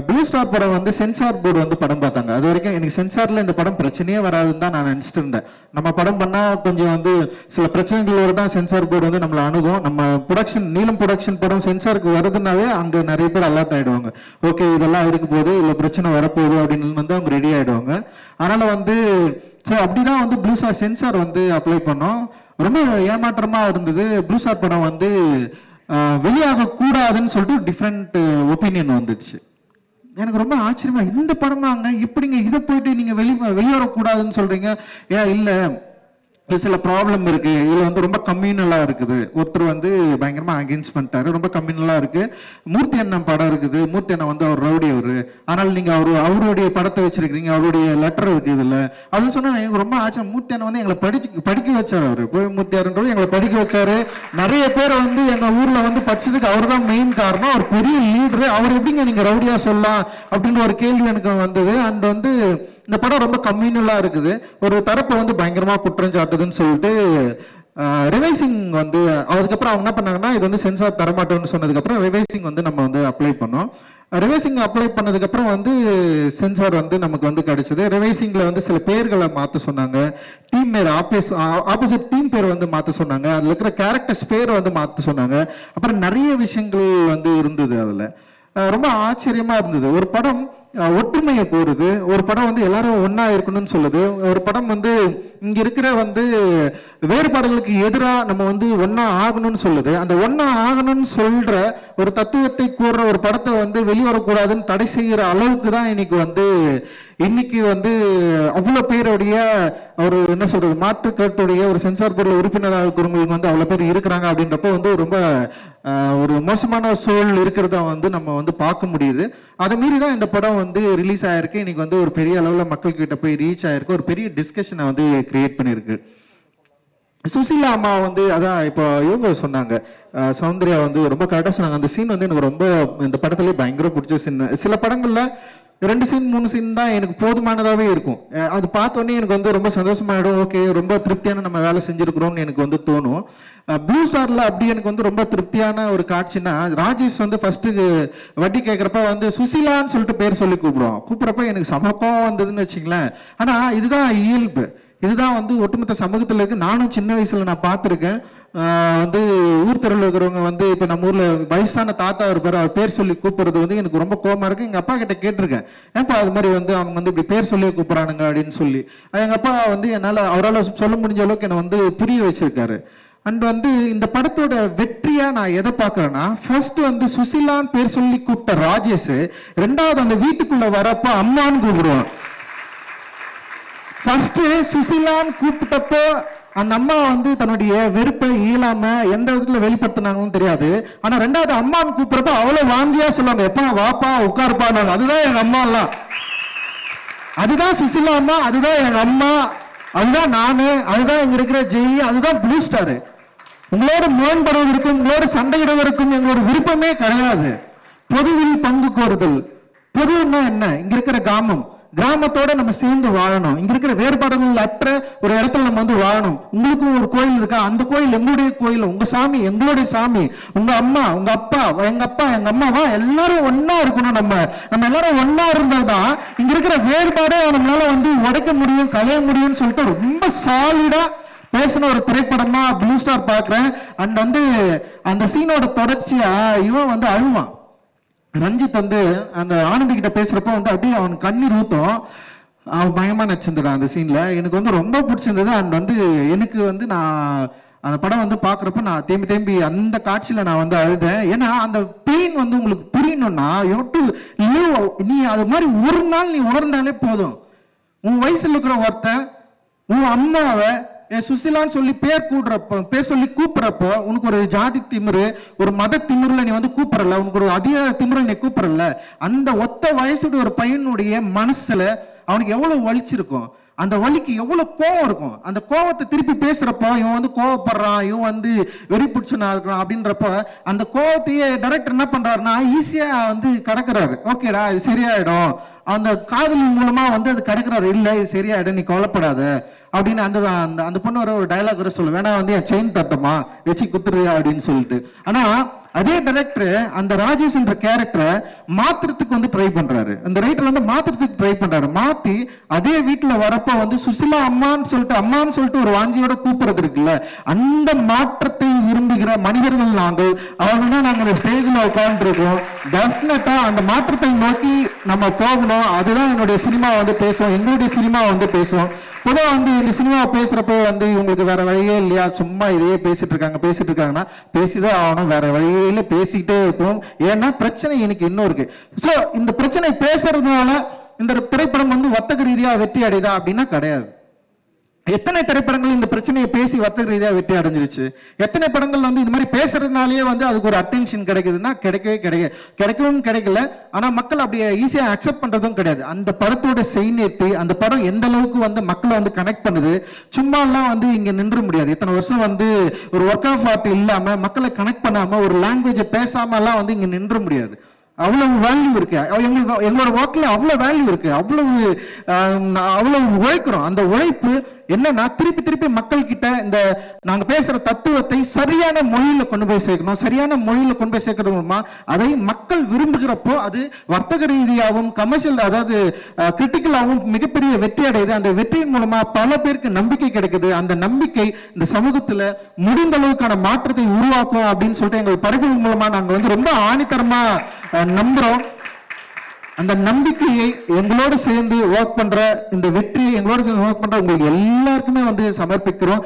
Blue star படம் வந்து censor board வந்து படம் பார்த்தாங்க. அது வரைக்கும் எனக்கு சென்சார்ல இந்த படம் பிரச்சனையே வராதுன்னு தான் நான் நினைச்சிட்டு இருந்தேன். நம்ம படம் பண்ணா கொஞ்சம் வந்து சில பிரச்சனைகளோட தான் சென்சார் போர்டு வந்து நம்மளை அணுகும். நம்ம ப்ரொடக்ஷன் நீலம் ப்ரொடக்ஷன் படம் சென்சாருக்கு வருதுனாவே அங்க நிறைய பேர் அலர்ட் ஆயிடுவாங்க. ஓகே இதெல்லாம் இருக்கு போது இல்ல பிரச்சனை வரப்போகுது அப்படின்னு வந்து அவங்க ரெடி ஆயிடுவாங்க. அதனால வந்து அப்படிதான் வந்து ப்ளூ ஸ்டார் சென்சார் வந்து அப்ளை பண்ணோம். ரொம்ப ஏமாற்றமா இருந்தது. ப்ளூ ஸ்டார் படம் வந்து வெளியாக கூடாதுன்னு சொல்லிட்டு டிஃப்ரெண்ட் ஒப்பீனியன் வந்துடுச்சு. எனக்கு ரொம்ப ஆச்சரியமா, இந்த படமாங்க இப்படிங்க இதை போயிட்டு நீங்க வெளிவரக்கூடாதுன்னு சொல்றீங்க. ஏன் இல்ல சில ப்ராப்ளம் இருக்கு, இதுல வந்து ரொம்ப கம்யூனலா இருக்குது. ஒருத்தர் வந்து பயங்கரமா அகேன்ஸ்ட் பண்ணிட்டாரு, ரொம்ப கம்யூனலா இருக்கு. மூர்த்தி அண்ணன் படம் இருக்குது, மூர்த்தி அண்ணன் வந்து அவர் ரவுடி அவரு, ஆனால் நீங்க அவருடைய படத்தை வச்சிருக்கீங்க, அவருடைய லெட்டர் இருக்கு இதுல அப்படின்னு சொன்னா எனக்கு ரொம்ப ஆச்சரியம். மூர்த்தி அண்ணன் வந்து எங்களை படிக்க வச்சாரு. அவரு மூர்த்தி அண்ணன் எங்களை படிக்க வச்சாரு. நிறைய பேர் வந்து எங்க ஊர்ல வந்து படிச்சதுக்கு அவர் தான் மெயின் காரணம். அவர் பெரிய லீடரு. அவர் எப்படிங்க நீங்க ரவுடியா சொல்லலாம் அப்படின்னு ஒரு கேள்வி எனக்கு வந்தது. அண்ட் வந்து இந்த படம் ரொம்ப கம்யூனலா இருக்குது. ஒரு தரப்பை வந்து பயங்கரமா குற்றம் சாட்டுதுன்னு சொல்லிட்டு ரிவைசிங் வந்து அதுக்கப்புறம் அவங்க என்ன பண்ணாங்கன்னா இது வந்து சென்சார் தரமாட்டோம்னு சொன்னதுக்கு அப்புறம் ரிவைசிங் வந்து நம்ம வந்து அப்ளை பண்ணோம். ரிவைசிங் அப்ளை பண்ணதுக்கு அப்புறம் வந்து சென்சார் வந்து நமக்கு வந்து கிடைச்சது. ரிவைசிங்ல வந்து சில பேர்களை மாற்ற சொன்னாங்க. டீம் பேர் ஆப்போசிட் டீம் பேர் வந்து மாற்ற சொன்னாங்க. அதுல இருக்கிற கேரக்டர்ஸ் பேர் வந்து மாற்ற சொன்னாங்க. அப்புறம் நிறைய விஷயங்கள் வந்து இருந்தது. அதுல ரொம்ப ஆச்சரியமா இருந்தது. ஒரு படம் ஒற்றுமையை கோருது, ஒரு படம் வந்து எல்லாரும் ஒன்னா இருக்கணும்னு சொல்லுது, ஒரு படம் வந்து இங்க இருக்கிற வந்து வேறுபாடுகளுக்கு எதிராக நம்ம வந்து ஒன்னா ஆகணும்னு சொல்லுது. அந்த ஒன்னா ஆகணும்னு சொல்ற ஒரு தத்துவத்தை கூறுற ஒரு படத்தை வந்து வெளிவரக்கூடாதுன்னு தடை செய்யற அளவுக்கு தான் இன்னைக்கு வந்து அவ்வளவு பேருடைய ஒரு என்ன சொல்றது மாற்று கருத்துடைய ஒரு சென்சார் போர்டு உறுப்பினராக இருக்கிறவங்களுக்கு வந்து அவ்வளவு பேர் இருக்கிறாங்க. அப்படின்றப்ப வந்து ரொம்ப ஒரு மோசமான சூழல் இருக்கிறத வந்து நம்ம வந்து பார்க்க முடியுது. அதை மீறி தான் இந்த படம் வந்து ரிலீஸ் ஆயிருக்கு. இன்னைக்கு வந்து ஒரு பெரிய அளவுல மக்கள் கிட்ட போய் ரீச் ஆயிருக்கு. ஒரு பெரிய டிஸ்கஷனை வந்து கிரியேட் பண்ணிருக்கு. சுசீலா அம்மா வந்து அதான் இப்போ இவங்க சொன்னாங்க, சௌந்தர்யா வந்து ரொம்ப கரெக்டா சொன்னாங்க. அந்த சீன் வந்து எனக்கு ரொம்ப இந்த படத்துலயே பயங்கர பிடிச்ச சீன். சில படங்கள்ல 2 சீன் 3 சீன் தான் எனக்கு போதுமானதாவே இருக்கும். அது பார்த்தோன்னே எனக்கு வந்து ரொம்ப சந்தோஷமாயிடும். ஓகே ரொம்ப திருப்தியான நம்ம வேலை செஞ்சிருக்கிறோம்னு எனக்கு வந்து தோணும். ப்ளூ ஸ்டார்ல அப்படி எனக்கு வந்து ரொம்ப திருப்தியான ஒரு காட்சினா, ராஜேஷ் வந்து ஃபர்ஸ்ட் வட்டி கேட்கறப்ப வந்து சுசீலான்னு சொல்லிட்டு பேர் சொல்லி கூப்பிடுறப்ப எனக்கு சமக்கம் வந்ததுன்னு வச்சுங்களேன். ஆனா இதுதான் இயல்பு, இதுதான் வந்து ஒட்டுமொத்த சமூகத்துல இருக்கு. நானும் சின்ன வயசுல நான் பார்த்துருக்கேன். வந்து ஊர் தெருவில் இருக்கிறவங்க வந்து இப்ப நம்ம ஊர்ல வயசான தாத்தா இருப்பாரு, அவர் பேர் சொல்லி கூப்பிடுறது வந்து எனக்கு ரொம்ப கோபமா இருக்கு. எங்க அப்பா கிட்ட கேட்டிருக்கேன், ஏப்பா அது மாதிரி வந்து அவங்க வந்து இப்படி பேர் சொல்லி கூப்பிடுறானுங்க அப்படின்னு சொல்லி. எங்க அப்பா வந்து அவரால் சொல்ல முடிஞ்ச அளவுக்கு என்னை வந்து புரிய வச்சிருக்காரு. அண்ட் வந்து இந்த படத்தோட வெற்றியா நான் எதை பாக்குறேன்னா, ஃபர்ஸ்ட் வந்து சுசிலான்னு பேர் சொல்லி கூப்பிட்ட ராஜேஷ், ரெண்டாவது அந்த வீட்டுக்குள்ள வரப்ப அம்மான்னு கூப்பிடுவான். ஃபர்ஸ்ட் சுசிலான்னு கூப்பிட்டப்போ அந்த அம்மா வந்து தன்னுடைய வெறுப்பை இயலாம எந்த விதத்துல வெளிப்படுத்தினாங்கன்னு தெரியாது. ஆனா ரெண்டாவது அம்மான்னு கூப்பிடுறப்ப அவ்வளவு வாந்தியா சொல்லுவாங்க, எப்பா வாப்பா உட்காருப்பா. அதுதான் எங்க அம்மா எல்லாம், அதுதான் சுசிலா அம்மா, அதுதான் எங்க அம்மா, அதுதான் நானு, அதுதான் இங்க இருக்கிற ஜெய், அதுதான் ப்ளூ ஸ்டார். உங்களோட முரண்படுவதற்கும் உங்களோட சண்டையிடுவதற்கும் எங்களோட விருப்பமே கிடையாது. பொதுவில் பங்கு கோருதல். பொதுன்னா என்ன? இங்க இருக்கிற கிராமத்தோட நம்ம சேர்ந்து வாழணும். இங்க இருக்கிற வேறுபாடுகள் அற்ற ஒரு இடத்துல நம்ம வந்து வாழணும். உங்களுக்கும் ஒரு கோயில் இருக்கா, அந்த கோயில் எங்களுடைய கோயில், உங்க சாமி எங்களுடைய சாமி, உங்க அம்மா உங்க அப்பா எங்க அம்மாவா, எல்லாரும் ஒன்னா இருக்கணும். நம்ம எல்லாரும் ஒன்னா இருந்தாதான் இங்க இருக்கிற வேறுபாடை நம்மளால வந்து உடைக்க முடியும், களைய முடியும்னு சொல்லிட்டு ரொம்ப சாலிடா பேசின ஒரு திரைப்படமா ப்ளூ ஸ்டார் பாக்குறேன். அண்ட் வந்து அந்த சீனோட தொடர்ச்சியா இவன் வந்து அழுவான். ரஞ்சித் வந்து அந்த ஆனந்தி கிட்ட பேசுறப்ப வந்து அப்படியே அவன் கண்ணீர் ஊத்தும். அவன் பயமா நடிச்சிருந்தான் அந்த சீன்ல. எனக்கு வந்து ரொம்ப பிடிச்சிருந்தது. அண்ட் வந்து எனக்கு வந்து நான் அந்த படம் வந்து பாக்குறப்ப நான் தேம்பி அந்த காட்சியில நான் வந்து அழுதேன். ஏன்னா அந்த பெயின் வந்து உங்களுக்கு புரியணும்னா நீ அது மாதிரி ஒரு நாள் நீ உணர்ந்தாலே போதும். உன் வயசுல இருக்கிற ஒருத்தன் உன் அம்மாவை சுசிலான்னு சொல்லி பேர் சொல்லி கூப்பிடுறப்போ உனக்கு ஒரு ஜாதி திமிரு, ஒரு மத திமிருல நீ வந்து கூப்பிடல, உனக்கு ஒரு அதிகார திமிருல நீ கூப்பிடல. அந்த ஒத்த வயசுடைய ஒரு பையனுடைய மனசுல அவனுக்கு எவ்வளவு வலிச்சிருக்கும், அந்த வலிக்கு எவ்வளவு கோவம் இருக்கும். அந்த கோவத்தை திருப்பி பேசுறப்போ இவன் வந்து கோவப்படுறான், இவன் வந்து வெறி பிடிச்சனா இருக்கிறான் அப்படின்றப்ப அந்த கோவத்தையே டைரக்டர் என்ன பண்றாருன்னா ஈஸியா வந்து கடக்குறாரு. ஓகேடா இது சரியாயிடும், அந்த காதலி மூலமா வந்து அது கடக்குறாரு. இல்ல இது சரியாயிடும், நீ கவலைப்படாத அப்படின்னு அந்த பொண்ணு ஒரு டைலாக் வர சொல்லு, வேணா வந்து என் செயின் தட்டமா வச்சு குத்துறியா அப்படின்னு சொல்லிட்டு. ஆனா அதே டைரக்டர் அந்த ராஜேஷ் என்ற கேரக்டரை மாத்துறதுக்கு வந்து ட்ரை பண்றாரு, அந்த ரைட்டர் வந்து மாத்துறதுக்கு ட்ரை பண்றாரு. மாத்தி அதே வீட்டுல வரப்ப வந்து சுசிலா அம்மான்னு சொல்லிட்டு ஒரு வாஞ்சியோட கூப்பிடுறது இருக்குல்ல, அந்த மாற்றத்தை விரும்புகிற மனிதர்கள் நாங்கள். அவங்க நாங்கள் ஸ்டேஜ்ல உட்கார்ந்து இருக்கோம். டெஃபினட்டா அந்த மாற்றத்தை நோக்கி நம்ம போகணும். அதுதான் என்னுடைய சினிமா வந்து பேசும், எங்களுடைய சினிமா வந்து பேசும். பொதுவா வந்து இந்த சினிமா பேசுறப்போ வந்து இவங்களுக்கு வேற வழியே இல்லையா, சும்மா இதையே பேசிட்டு இருக்காங்கன்னா பேசிதான் ஆகணும், வேற வழியில பேசிக்கிட்டே இருப்போம். ஏன்னா பிரச்சனை எனக்கு இன்னும் இருக்கு. சோ இந்த பிரச்சனை பேசுறதுனால இந்த திரைப்படம் வந்து வர்த்தக ரீதியா வெற்றி அடையுதா அப்படின்னா கிடையாது. எத்தனை திரைப்படங்கள் இந்த பிரச்சனையை பேசி வர்த்தக ரீதியா வெற்றி அடைஞ்சிருச்சு? எத்தனை படங்கள் வந்து இந்த மாதிரி பேசுறதுனாலேயே வந்து அதுக்கு ஒரு அட்டென்ஷன் கிடைக்குதுன்னா கிடைக்கவும் கிடைக்கல. ஆனா மக்கள் அப்படியே ஈஸியா அக்செப்ட் பண்றதும் கிடையாது. அந்த படத்தோட செய்நேர்த்தி, அந்த படம் எந்த அளவுக்கு வந்து மக்களை வந்து கனெக்ட் பண்ணுது, சும்மா எல்லாம் வந்து இங்க நின்று முடியாது. இத்தனை வருஷம் வந்து ஒரு ஒர்க் ஆஃப் ஆர்ட் இல்லாம, மக்களை கனெக்ட் பண்ணாம, ஒரு லாங்குவேஜை பேசாம எல்லாம் வந்து இங்க நின்று முடியாது. அவ்வளவு வேல்யூ இருக்கு எங்களோட ஒர்க்ல, அவ்வளவு வேல்யூ இருக்கு, அவ்வளவு உழைக்கிறோம். அந்த உழைப்பு என்னன்னா திருப்பி மக்கள் கிட்ட இந்த நாங்க பேசுற தத்துவத்தை சரியான மொழியில கொண்டு போய் சேர்க்கணும். சரியான மொழியில கொண்டு போய் சேர்க்கறது மூலமா அதை மக்கள் விரும்புகிறப்போ அது வர்த்தக ரீதியாகவும் கமர்ஷியல், அதாவது கிரிட்டிக்கலாகவும் மிகப்பெரிய வெற்றி அடையுது. அந்த வெற்றியின் மூலமா பல பேருக்கு நம்பிக்கை கிடைக்குது. அந்த நம்பிக்கை இந்த சமூகத்துல முடிந்த அளவுக்கான மாற்றத்தை உருவாக்கும் அப்படின்னு சொல்லிட்டு எங்கள் படைப்புகள் மூலமா நாங்க வந்து ரொம்ப ஆணித்தரமா நம்புறோம். அந்த நம்பிக்கையை எங்களோடு சேர்ந்து ஒர்க் பண்ற, இந்த வெற்றியை எங்களோடு சேர்ந்து ஒர்க் பண்ற உங்களுக்கு எல்லாருக்குமே வந்து சமர்ப்பிக்கிறோம்.